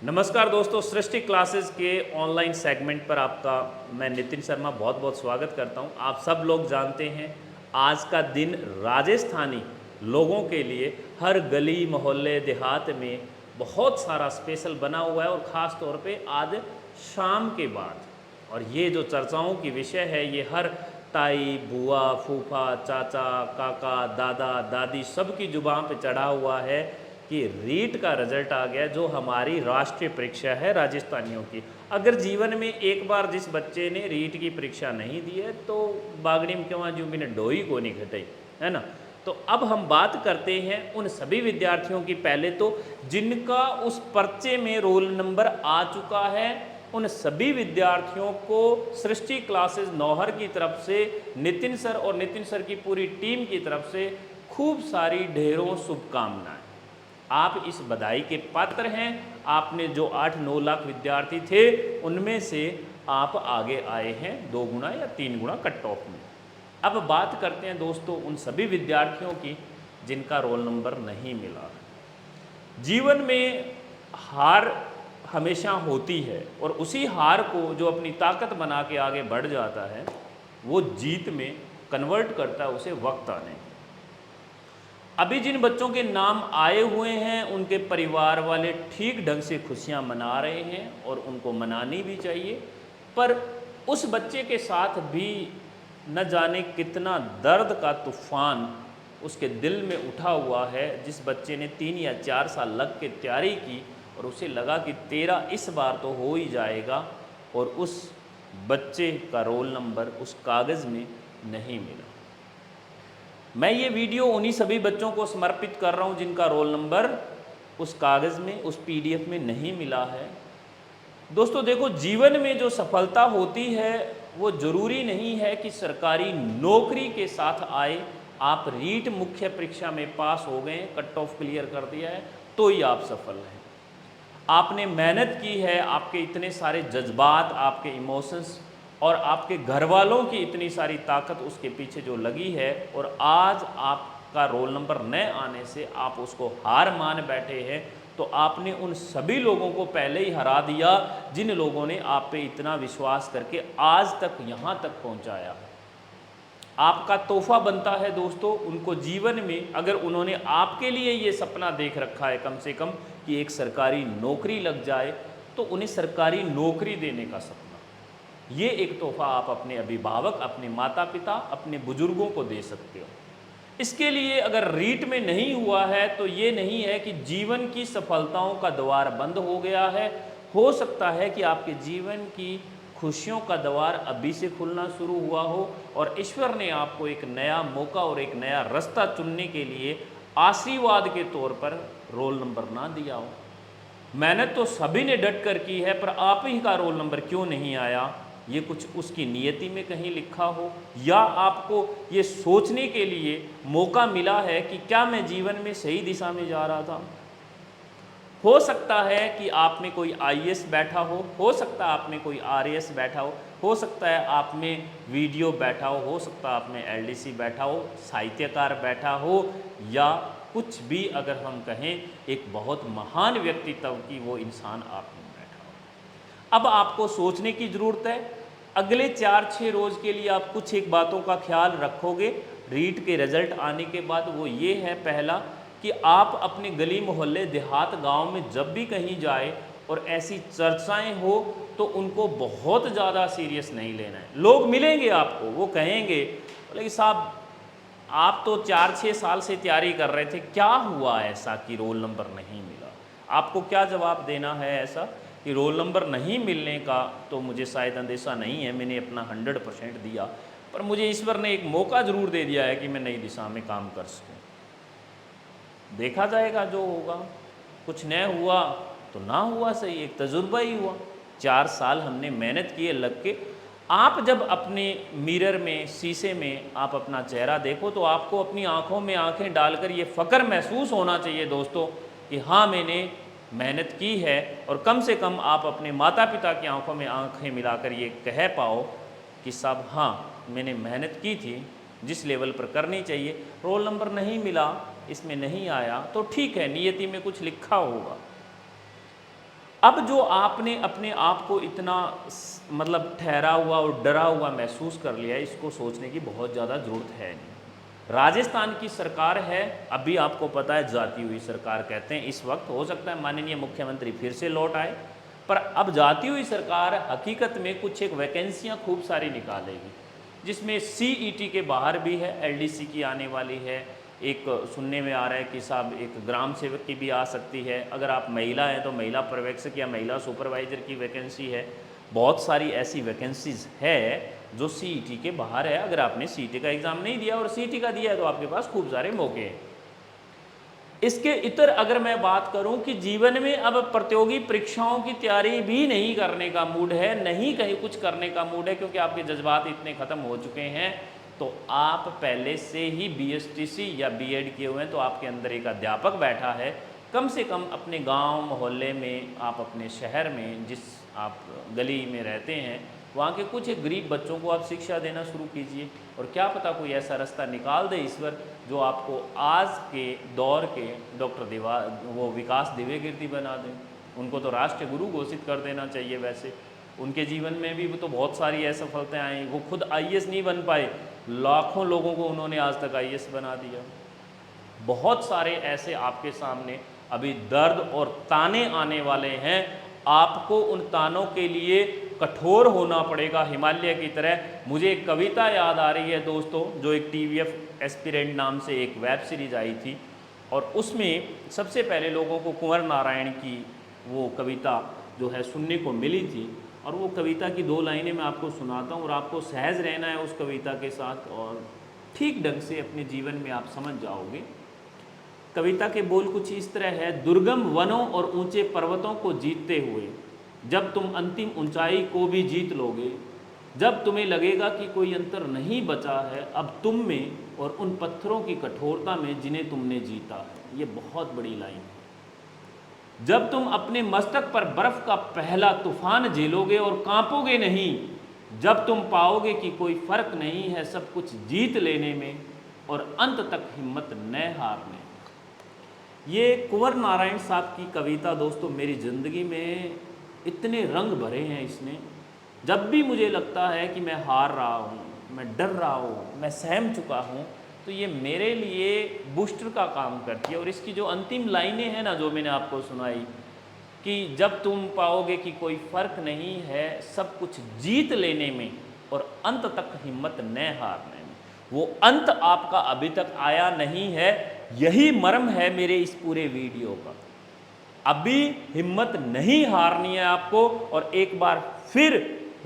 नमस्कार दोस्तों, सृष्टि क्लासेस के ऑनलाइन सेगमेंट पर आपका मैं नितिन शर्मा बहुत बहुत स्वागत करता हूं। आप सब लोग जानते हैं आज का दिन राजस्थानी लोगों के लिए हर गली मोहल्ले देहात में बहुत सारा स्पेशल बना हुआ है और ख़ास तौर पे आज शाम के बाद। और ये जो चर्चाओं की विषय है ये हर ताई बुआ फूफा चाचा काका दादा दादी सबकी जुबान पे चढ़ा हुआ है कि रीट का रिजल्ट आ गया, जो हमारी राष्ट्रीय परीक्षा है राजस्थानियों की। अगर जीवन में एक बार जिस बच्चे ने रीट की परीक्षा नहीं दी है तो बागड़ी में क्यों जो मैंने डोई को नहीं घटाई, है ना। तो अब हम बात करते हैं उन सभी विद्यार्थियों की, पहले तो जिनका उस पर्चे में रोल नंबर आ चुका है। उन सभी विद्यार्थियों को सृष्टि क्लासेस नौहर की तरफ से, नितिन सर और नितिन सर की पूरी टीम की तरफ से खूब सारी ढेरों शुभकामनाएं। आप इस बधाई के पात्र हैं। आपने जो 8-9 लाख विद्यार्थी थे उनमें से आप आगे आए हैं 2 गुना या 3 गुना कट ऑफ में। अब बात करते हैं दोस्तों उन सभी विद्यार्थियों की जिनका रोल नंबर नहीं मिला। जीवन में हार हमेशा होती है और उसी हार को जो अपनी ताकत बना के आगे बढ़ जाता है वो जीत में कन्वर्ट करता है उसे वक्त आने। अभी जिन बच्चों के नाम आए हुए हैं उनके परिवार वाले ठीक ढंग से खुशियां मना रहे हैं और उनको मनानी भी चाहिए, पर उस बच्चे के साथ भी न जाने कितना दर्द का तूफान उसके दिल में उठा हुआ है। जिस बच्चे ने 3 या 4 साल लग के तैयारी की और उसे लगा कि तेरा इस बार तो हो ही जाएगा, और उस बच्चे का रोल नंबर उस कागज़ में नहीं मिला। मैं ये वीडियो उन्हीं सभी बच्चों को समर्पित कर रहा हूँ जिनका रोल नंबर उस कागज़ में, उस पीडीएफ में नहीं मिला है। दोस्तों देखो, जीवन में जो सफलता होती है वो ज़रूरी नहीं है कि सरकारी नौकरी के साथ आए। आप रीट मुख्य परीक्षा में पास हो गए, कट ऑफ क्लियर कर दिया है तो ही आप सफल हैं। आपने मेहनत की है, आपके इतने सारे जज्बात, आपके इमोशंस और आपके घर वालों की इतनी सारी ताकत उसके पीछे जो लगी है, और आज आपका रोल नंबर न आने से आप उसको हार मान बैठे हैं, तो आपने उन सभी लोगों को पहले ही हरा दिया जिन लोगों ने आप पे इतना विश्वास करके आज तक यहाँ तक पहुँचाया। आपका तोहफा बनता है दोस्तों उनको जीवन में, अगर उन्होंने आपके लिए ये सपना देख रखा है कम से कम कि एक सरकारी नौकरी लग जाए, तो उन्हें सरकारी नौकरी देने का सपना, ये एक तोहफा आप अपने अभिभावक, अपने माता पिता, अपने बुजुर्गों को दे सकते हो। इसके लिए अगर रीट में नहीं हुआ है तो ये नहीं है कि जीवन की सफलताओं का द्वार बंद हो गया है। हो सकता है कि आपके जीवन की खुशियों का द्वार अभी से खुलना शुरू हुआ हो और ईश्वर ने आपको एक नया मौका और एक नया रास्ता चुनने के लिए आशीर्वाद के तौर पर रोल नंबर ना दिया हो। मेहनत तो सभी ने डट कर की है, पर आप ही का रोल नंबर क्यों नहीं आया, ये कुछ उसकी नियति में कहीं लिखा हो, या आपको ये सोचने के लिए मौका मिला है कि क्या मैं जीवन में सही दिशा में जा रहा था। हो सकता है कि आप में कोई आईएएस बैठा हो सकता है आप में कोई आरएएस बैठा हो सकता है आप में वीडियो बैठा हो सकता है आप में एलडीसी बैठा हो, साहित्यकार बैठा हो, या कुछ भी अगर हम कहें एक बहुत महान व्यक्तित्व की वो इंसान आप में बैठा हो। अब आपको सोचने की ज़रूरत है। अगले 4-6 रोज़ के लिए आप कुछ एक बातों का ख्याल रखोगे रीट के रिजल्ट आने के बाद। वो ये है, पहला कि आप अपने गली मोहल्ले देहात गांव में जब भी कहीं जाए और ऐसी चर्चाएं हो तो उनको बहुत ज़्यादा सीरियस नहीं लेना है। लोग मिलेंगे आपको, वो कहेंगे बोले साहब आप तो 4-6 साल से तैयारी कर रहे थे, क्या हुआ ऐसा कि रोल नंबर नहीं मिला। आपको क्या जवाब देना है ऐसा कि रोल नंबर नहीं मिलने का तो मुझे शायद अंदेशा नहीं है, मैंने अपना 100% दिया, पर मुझे ईश्वर ने एक मौका ज़रूर दे दिया है कि मैं नई दिशा में काम कर सकूँ। देखा जाएगा जो होगा, कुछ न हुआ तो ना हुआ, सही, एक तजुर्बा ही हुआ। 4 साल हमने मेहनत की है लग के। आप जब अपने मिरर में, शीशे में आप अपना चेहरा देखो तो आपको अपनी आंखों में आंखें डालकर ये फ़ख्र महसूस होना चाहिए दोस्तों कि हाँ मैंने मेहनत की है, और कम से कम आप अपने माता पिता की आंखों में आंखें मिलाकर ये कह पाओ कि साहब हाँ मैंने मेहनत की थी जिस लेवल पर करनी चाहिए। रोल नंबर नहीं मिला, इसमें नहीं आया तो ठीक है, नियति में कुछ लिखा होगा। अब जो आपने अपने आप को इतना मतलब ठहरा हुआ और डरा हुआ महसूस कर लिया है, इसको सोचने की बहुत ज़्यादा ज़रूरत है नहीं। राजस्थान की सरकार है, अभी आपको पता है जाती हुई सरकार कहते हैं इस वक्त, हो सकता है माननीय मुख्यमंत्री फिर से लौट आए, पर अब जाती हुई सरकार हकीकत में कुछ एक वैकेंसियाँ खूब सारी निकालेगी, जिसमें CET के बाहर भी है, LDC की आने वाली है, एक सुनने में आ रहा है कि साहब एक ग्राम सेवक की भी आ सकती है, अगर आप महिला हैं तो महिला पर्यवेक्षक या महिला सुपरवाइज़र की वैकेंसी है। बहुत सारी ऐसी वैकेंसीज़ है जो CET के बाहर है। अगर आपने CET का एग्ज़ाम नहीं दिया और CET का दिया है तो आपके पास खूब सारे मौके हैं। इसके इतर अगर मैं बात करूं कि जीवन में अब प्रतियोगी परीक्षाओं की तैयारी भी नहीं करने का मूड है, नहीं कहीं कुछ करने का मूड है, क्योंकि आपके जज्बात इतने ख़त्म हो चुके हैं, तो आप पहले से ही BSTC या B.Ed किए हुए हैं, तो आपके अंदर एक अध्यापक बैठा है। कम से कम अपने गांव मोहल्ले में, आप अपने शहर में, जिस आप गली में रहते हैं, वहाँ के कुछ एक गरीब बच्चों को आप शिक्षा देना शुरू कीजिए, और क्या पता कोई ऐसा रास्ता निकाल दे ईश्वर जो आपको आज के दौर के डॉक्टर वो विकास दिव्य कीर्ति बना दें। उनको तो राष्ट्रीय गुरु घोषित कर देना चाहिए। वैसे उनके जीवन में भी तो बहुत सारी असफलताएं आई, वो खुद IAS नहीं बन पाए, लाखों लोगों को उन्होंने आज तक IAS बना दिया। बहुत सारे ऐसे आपके सामने अभी दर्द और ताने आने वाले हैं, आपको उन तानों के लिए कठोर होना पड़ेगा हिमालय की तरह। मुझे एक कविता याद आ रही है दोस्तों, जो एक TVF एस्पिरेंट नाम से एक वेब सीरीज आई थी, और उसमें सबसे पहले लोगों को कुंवर नारायण की वो कविता जो है सुनने को मिली थी, और वो कविता की 2 लाइनें मैं आपको सुनाता हूँ, और आपको सहज रहना है उस कविता के साथ, और ठीक ढंग से अपने जीवन में आप समझ जाओगे। कविता के बोल कुछ इस तरह है: दुर्गम वनों और ऊंचे पर्वतों को जीतते हुए जब तुम अंतिम ऊंचाई को भी जीत लोगे, जब तुम्हें लगेगा कि कोई अंतर नहीं बचा है अब तुम में और उन पत्थरों की कठोरता में जिन्हें तुमने जीता है। ये बहुत बड़ी लाइन है। जब तुम अपने मस्तक पर बर्फ का पहला तूफान झेलोगे और कांपोगे नहीं, जब तुम पाओगे कि कोई फर्क नहीं है सब कुछ जीत लेने में और अंत तक हिम्मत न हारने। ये कुंवर नारायण साहब की कविता दोस्तों मेरी ज़िंदगी में इतने रंग भरे हैं इसने। जब भी मुझे लगता है कि मैं हार रहा हूँ, मैं डर रहा हूँ, मैं सहम चुका हूँ, तो ये मेरे लिए बूस्टर का काम करती है। और इसकी जो अंतिम लाइनें हैं ना, जो मैंने आपको सुनाई कि जब तुम पाओगे कि कोई फ़र्क नहीं है सब कुछ जीत लेने में और अंत तक हिम्मत न हारने में, वो अंत आपका अभी तक आया नहीं है। यही मर्म है मेरे इस पूरे वीडियो का। अभी हिम्मत नहीं हारनी है आपको, और एक बार फिर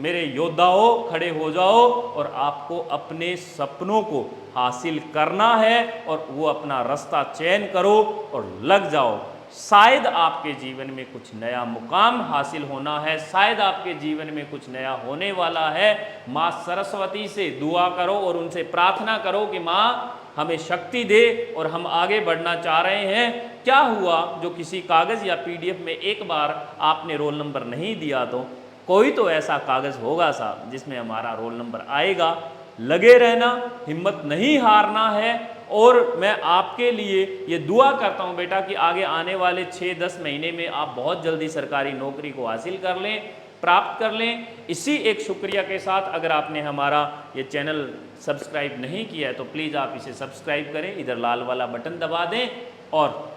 मेरे योद्धाओं खड़े हो जाओ, और आपको अपने सपनों को हासिल करना है, और वो अपना रास्ता चयन करो और लग जाओ। शायद आपके जीवन में कुछ नया मुकाम हासिल होना है, शायद आपके जीवन में कुछ नया होने वाला है। माँ सरस्वती से दुआ करो और उनसे प्रार्थना करो कि माँ हमें शक्ति दे और हम आगे बढ़ना चाह रहे हैं। क्या हुआ जो किसी कागज़ या PDF में एक बार आपने रोल नंबर नहीं दिया, तो कोई तो ऐसा कागज़ होगा साहब जिसमें हमारा रोल नंबर आएगा। लगे रहना, हिम्मत नहीं हारना है, और मैं आपके लिए ये दुआ करता हूँ बेटा कि आगे आने वाले 6-10 महीने में आप बहुत जल्दी सरकारी नौकरी को हासिल कर लें, प्राप्त कर लें। इसी एक शुक्रिया के साथ अगर आपने हमारा ये चैनल सब्सक्राइब नहीं किया है तो प्लीज़ आप इसे सब्सक्राइब करें, इधर लाल वाला बटन दबा दें, और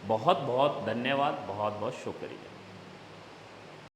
बहुत बहुत धन्यवाद, बहुत बहुत शुक्रिया।